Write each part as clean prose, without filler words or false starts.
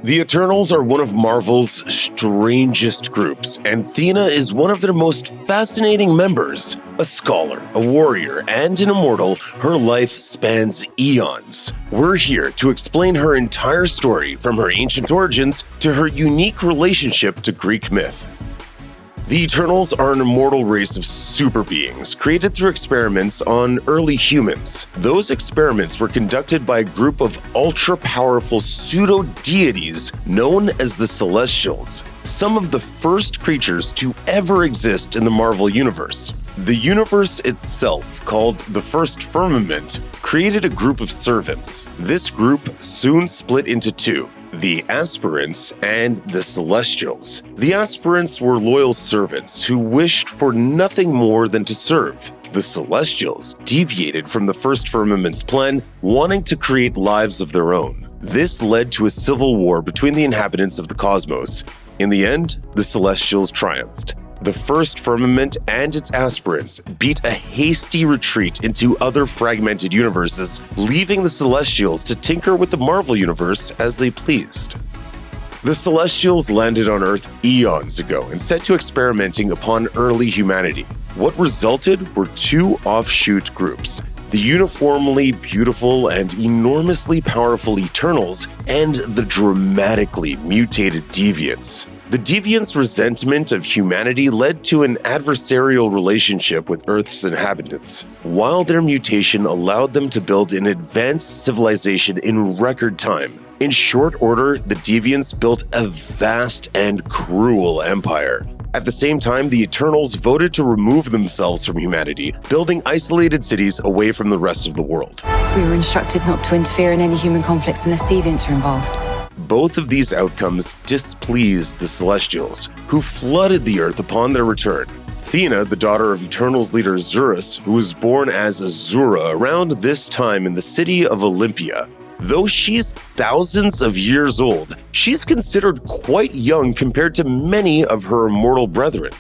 The Eternals are one of Marvel's strangest groups, and Thena is one of their most fascinating members. A scholar, a warrior, and an immortal, her life spans eons. We're here to explain her entire story from her ancient origins to her unique relationship to Greek myth. The Eternals are an immortal race of super beings created through experiments on early humans. Those experiments were conducted by a group of ultra-powerful pseudo-deities known as the Celestials, some of the first creatures to ever exist in the Marvel Universe. The universe itself, called the First Firmament, created a group of servants. This group soon split into two: the Aspirants and the Celestials. The Aspirants were loyal servants who wished for nothing more than to serve. The Celestials deviated from the First Firmament's plan, wanting to create lives of their own. This led to a civil war between the inhabitants of the cosmos. In the end, the Celestials triumphed. The First Firmament and its aspirants beat a hasty retreat into other fragmented universes, leaving the Celestials to tinker with the Marvel Universe as they pleased. The Celestials landed on Earth eons ago and set to experimenting upon early humanity. What resulted were two offshoot groups: the uniformly beautiful and enormously powerful Eternals and the dramatically mutated Deviants. The Deviants' resentment of humanity led to an adversarial relationship with Earth's inhabitants, while their mutation allowed them to build an advanced civilization in record time. In short order, the Deviants built a vast and cruel empire. At the same time, the Eternals voted to remove themselves from humanity, building isolated cities away from the rest of the world. We were instructed not to interfere in any human conflicts unless Deviants are involved. Both of these outcomes displeased the Celestials, who flooded the Earth upon their return. Thena, the daughter of Eternals leader Zurus, who was born as Azura around this time in the city of Olympia. Though she's thousands of years old, she's considered quite young compared to many of her immortal brethren.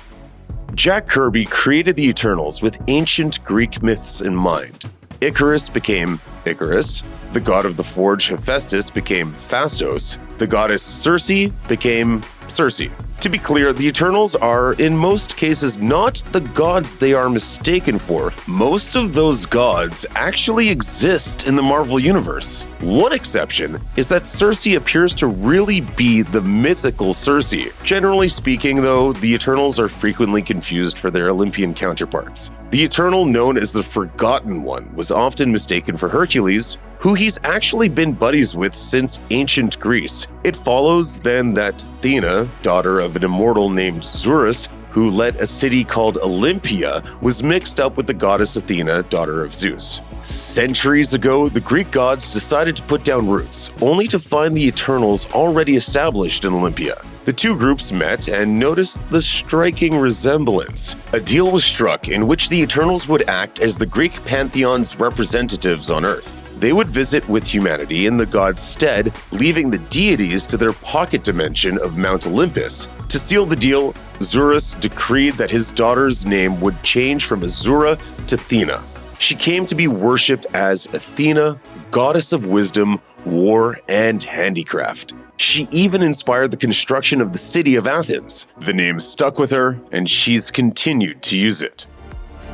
Jack Kirby created the Eternals with ancient Greek myths in mind. Icarus became Icarus, the god of the forge Hephaestus became Phastos, the goddess Circe became Circe. To be clear, the Eternals are, in most cases, not the gods they are mistaken for. Most of those gods actually exist in the Marvel Universe. One exception is that Circe appears to really be the mythical Circe. Generally speaking, though, the Eternals are frequently confused for their Olympian counterparts. The Eternal known as the Forgotten One was often mistaken for Hercules, who he's actually been buddies with since ancient Greece. It follows then that Thena, daughter of an immortal named Zurus, who led a city called Olympia, was mixed up with the goddess Athena, daughter of Zeus. Centuries ago, the Greek gods decided to put down roots, only to find the Eternals already established in Olympia. The two groups met and noticed the striking resemblance. A deal was struck in which the Eternals would act as the Greek pantheon's representatives on Earth. They would visit with humanity in the gods' stead, leaving the deities to their pocket dimension of Mount Olympus. To seal the deal, Zurus decreed that his daughter's name would change from Azura to Thena. She came to be worshipped as Athena, goddess of wisdom, war, and handicraft. She even inspired the construction of the city of Athens. The name stuck with her, and she's continued to use it.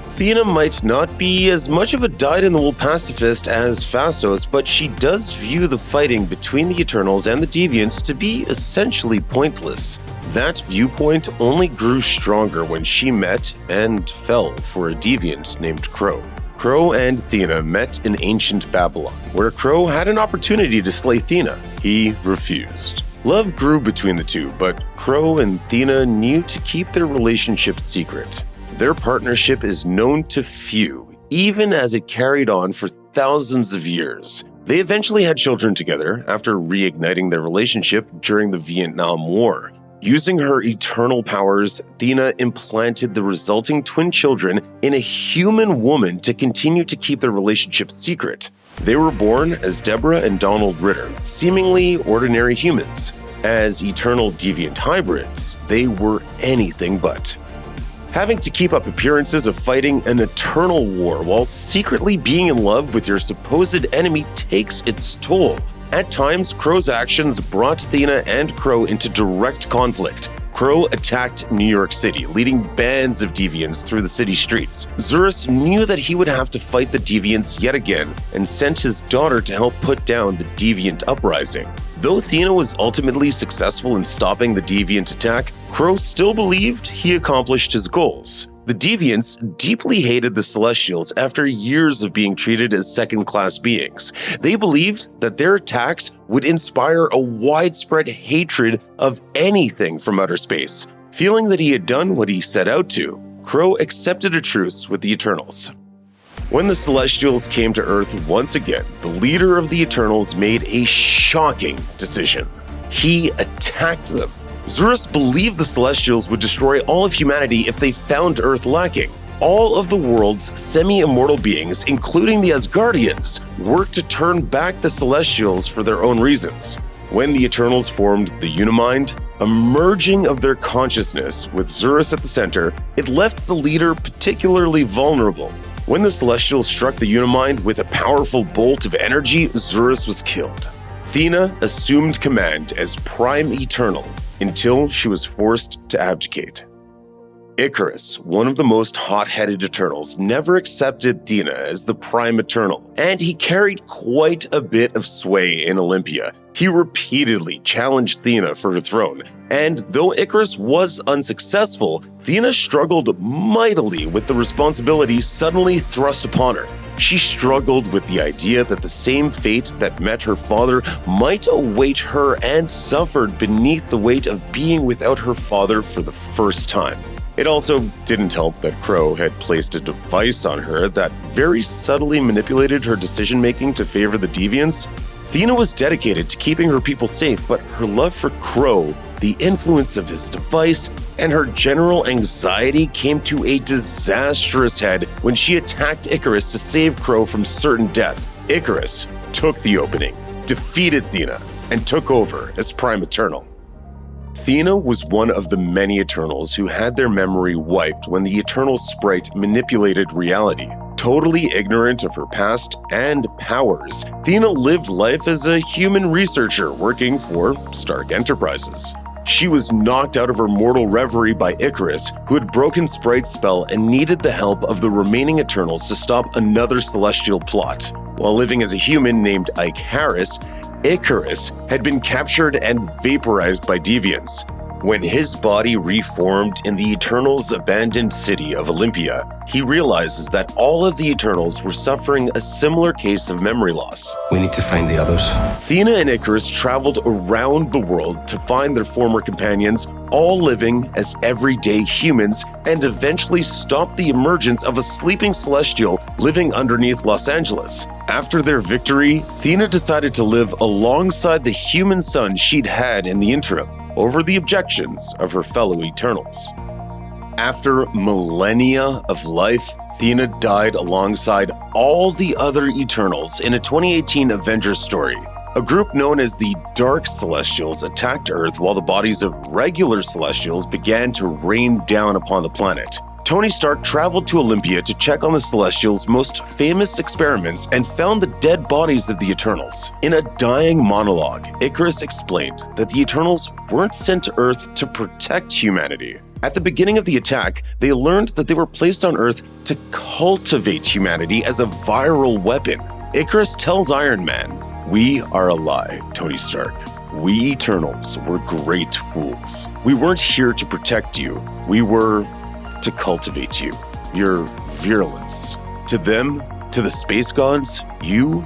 Thena might not be as much of a dyed-in-the-wool pacifist as Phastos, but she does view the fighting between the Eternals and the Deviants to be essentially pointless. That viewpoint only grew stronger when she met and fell for a deviant named Crow. Crow and Thena met in ancient Babylon, where Crow had an opportunity to slay Thena. He refused. Love grew between the two, but Crow and Thena knew to keep their relationship secret. Their partnership is known to few, even as it carried on for thousands of years. They eventually had children together after reigniting their relationship during the Vietnam War. Using her eternal powers, Thena implanted the resulting twin children in a human woman to continue to keep their relationship secret. They were born as Deborah and Donald Ritter, seemingly ordinary humans. As eternal deviant hybrids, they were anything but. Having to keep up appearances of fighting an eternal war while secretly being in love with your supposed enemy takes its toll. At times, Crow's actions brought Thena and Crow into direct conflict. Crow attacked New York City, leading bands of deviants through the city streets. Zurus knew that he would have to fight the deviants yet again and sent his daughter to help put down the deviant uprising. Though Thena was ultimately successful in stopping the deviant attack, Crow still believed he accomplished his goals. The deviants deeply hated the Celestials after years of being treated as second-class beings. They believed that their attacks would inspire a widespread hatred of anything from outer space. Feeling that he had done what he set out to, Crow accepted a truce with the Eternals. When the Celestials came to Earth once again, the leader of the Eternals made a shocking decision. He attacked them. Zurus believed the Celestials would destroy all of humanity if they found Earth lacking. All of the world's semi-immortal beings, including the Asgardians, worked to turn back the Celestials for their own reasons. When the Eternals formed the Unimind, a merging of their consciousness with Zurus at the center, it left the leader particularly vulnerable. When the Celestials struck the Unimind with a powerful bolt of energy, Zurus was killed. Thena assumed command as Prime Eternal, until she was forced to abdicate. Icarus, one of the most hot-headed Eternals, never accepted Thena as the Prime Eternal, and he carried quite a bit of sway in Olympia. He repeatedly challenged Thena for her throne, and though Icarus was unsuccessful, Thena struggled mightily with the responsibility suddenly thrust upon her. She struggled with the idea that the same fate that met her father might await her and suffered beneath the weight of being without her father for the first time. It also didn't help that Crow had placed a device on her that very subtly manipulated her decision-making to favor the deviants. Thena was dedicated to keeping her people safe, but her love for Crow, the influence of his device, and her general anxiety came to a disastrous head when she attacked Icarus to save Crow from certain death. Icarus took the opening, defeated Thena, and took over as Prime Eternal. Thena was one of the many Eternals who had their memory wiped when the Eternal sprite manipulated reality. Totally ignorant of her past and powers, Thena lived life as a human researcher working for Stark Enterprises. She was knocked out of her mortal reverie by Icarus, who had broken Sprite's spell and needed the help of the remaining Eternals to stop another celestial plot. While living as a human named Icarus, Icarus had been captured and vaporized by deviants. When his body reformed in the Eternals' abandoned city of Olympia, he realizes that all of the Eternals were suffering a similar case of memory loss. We need to find the others. Thena and Icarus traveled around the world to find their former companions, all living as everyday humans, and eventually stopped the emergence of a sleeping celestial living underneath Los Angeles. After their victory, Thena decided to live alongside the human son she'd had in the interim, over the objections of her fellow Eternals. After millennia of life, Thena died alongside all the other Eternals in a 2018 Avengers story. A group known as the Dark Celestials attacked Earth while the bodies of regular Celestials began to rain down upon the planet. Tony Stark traveled to Olympia to check on the Celestials' most famous experiments and found the dead bodies of the Eternals. In a dying monologue, Icarus explained that the Eternals weren't sent to Earth to protect humanity. At the beginning of the attack, they learned that they were placed on Earth to cultivate humanity as a viral weapon. Icarus tells Iron Man, "We are a lie, Tony Stark. We Eternals were great fools. We weren't here to protect you. We were to cultivate you, your virulence. To them, to the space gods, you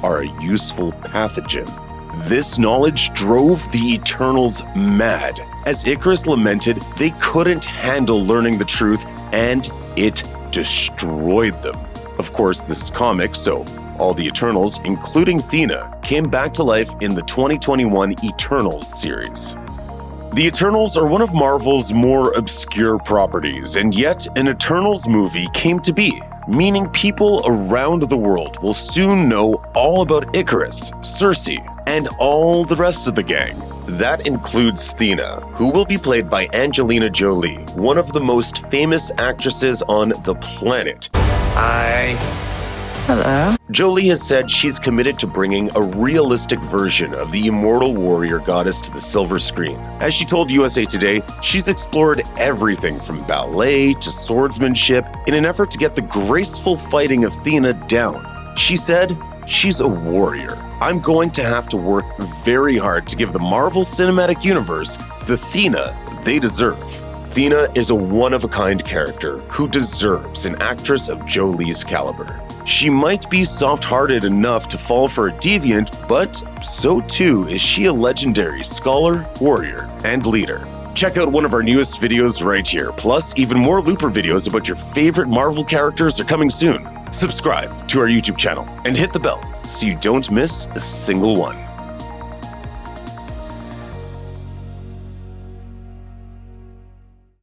are a useful pathogen." This knowledge drove the Eternals mad. As Icarus lamented, they couldn't handle learning the truth, and it destroyed them. Of course, this is comics, so all the Eternals, including Thena, came back to life in the 2021 Eternals series. The Eternals are one of Marvel's more obscure properties, and yet an Eternals movie came to be, meaning people around the world will soon know all about Icarus, Circe, and all the rest of the gang. That includes Thena, who will be played by Angelina Jolie, one of the most famous actresses on the planet. I Hello. Jolie has said she's committed to bringing a realistic version of the immortal warrior goddess to the silver screen. As she told USA Today, she's explored everything from ballet to swordsmanship in an effort to get the graceful fighting of Thena down. She said, "She's a warrior. I'm going to have to work very hard to give the Marvel Cinematic Universe the Thena they deserve." Thena is a one-of-a-kind character who deserves an actress of Jolie's caliber. She might be soft-hearted enough to fall for a deviant, but so too is she a legendary scholar, warrior, and leader. Check out one of our newest videos right here. Plus, even more Looper videos about your favorite Marvel characters are coming soon. Subscribe to our YouTube channel and hit the bell so you don't miss a single one.